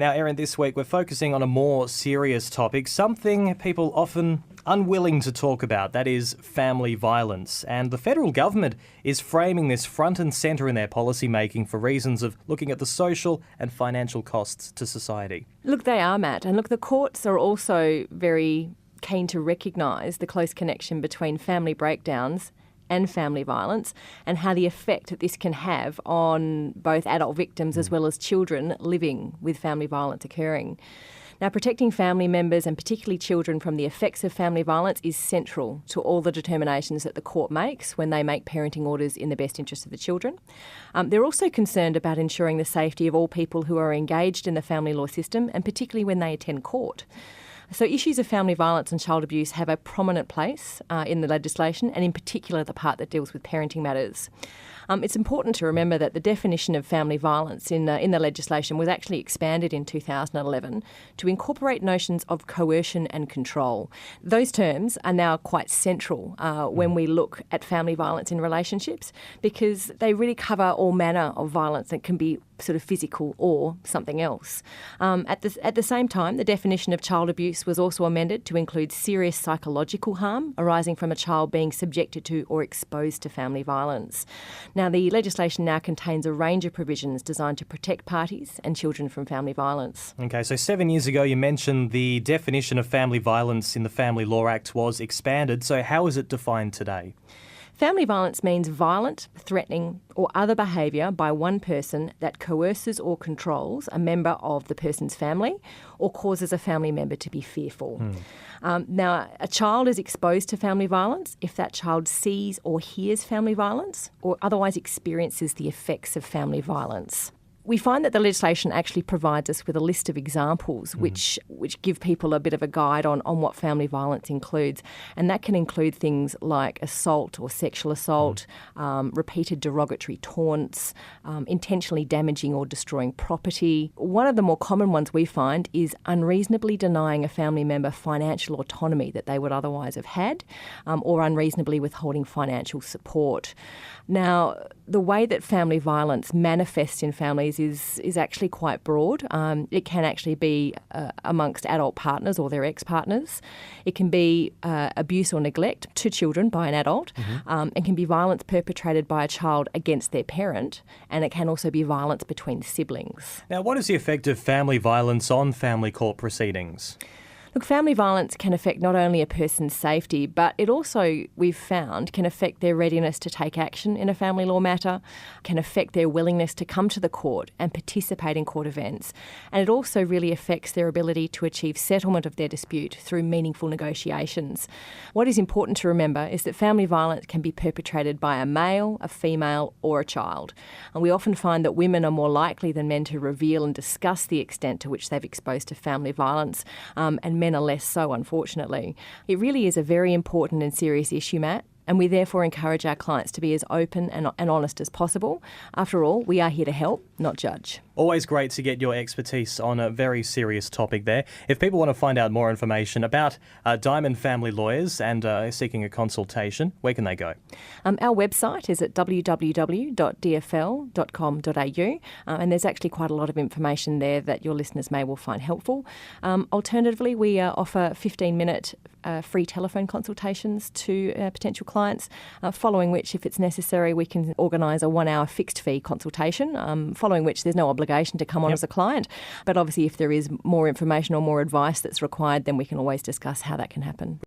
Now, Erryn, this week we're focusing on a more serious topic, something people often unwilling to talk about, that is family violence. And the federal government is framing this front and centre in their policy making for reasons of looking at the social and financial costs to society. Look, they are, Matt. And look, the courts are also very keen to recognise the close connection between family breakdowns and family violence, and how the effect that this can have on both adult victims as well as children living with family violence occurring. Now, protecting family members and particularly children from the effects of family violence is central to all the determinations that the court makes when they make parenting orders in the best interest of the children. They're also concerned about ensuring the safety of all people who are engaged in the family law system, and particularly when they attend court. So issues of family violence and child abuse have a prominent place in the legislation, and in particular the part that deals with parenting matters. It's important to remember that the definition of family violence in the legislation was actually expanded in 2011 to incorporate notions of coercion and control. Those terms are now quite central when we look at family violence in relationships, because they really cover all manner of violence that can be sort of physical or something else. At the same time, the definition of child abuse was also amended to include serious psychological harm arising from a child being subjected to or exposed to family violence. Now, the legislation now contains a range of provisions designed to protect parties and children from family violence. Okay, so 7 years ago you mentioned the definition of family violence in the Family Law Act was expanded. So how is it defined today? Family violence means violent, threatening or other behaviour by one person that coerces or controls a member of the person's family or causes a family member to be fearful. Now, a child is exposed to family violence if that child sees or hears family violence or otherwise experiences the effects of family violence. We find that the legislation actually provides us with a list of examples which give people a bit of a guide on what family violence includes. And that can include things like assault or sexual assault, repeated derogatory taunts, intentionally damaging or destroying property. One of the more common ones we find is unreasonably denying a family member financial autonomy that they would otherwise have had, or unreasonably withholding financial support. Now, the way that family violence manifests in families is actually quite broad. It can actually be amongst adult partners or their ex-partners. It can be abuse or neglect to children by an adult. It can be violence perpetrated by a child against their parent, and it can also be violence between siblings. Now, what is the effect of family violence on family court proceedings? Look, family violence can affect not only a person's safety, but it also, we've found, can affect their readiness to take action in a family law matter, can affect their willingness to come to the court and participate in court events. And it also really affects their ability to achieve settlement of their dispute through meaningful negotiations. What is important to remember is that family violence can be perpetrated by a male, a female, or a child. And we often find that women are more likely than men to reveal and discuss the extent to which they've exposed to family violence, and men are less so, unfortunately. It really is a very important and serious issue, Matt, and we therefore encourage our clients to be as open and honest as possible. After all, we are here to help, not judge. Always great to get your expertise on a very serious topic there. If people want to find out more information about Dimond Family Lawyers and seeking a consultation, where can they go? Our website is at www.dfl.com.au, and there's actually quite a lot of information there that your listeners will find helpful. Alternatively, we offer 15-minute free telephone consultations to potential clients, following which, if it's necessary, we can organise a 1-hour fixed fee consultation, following which there's no obligation to come on as a client. But obviously, if there is more information or more advice that's required, then we can always discuss how that can happen.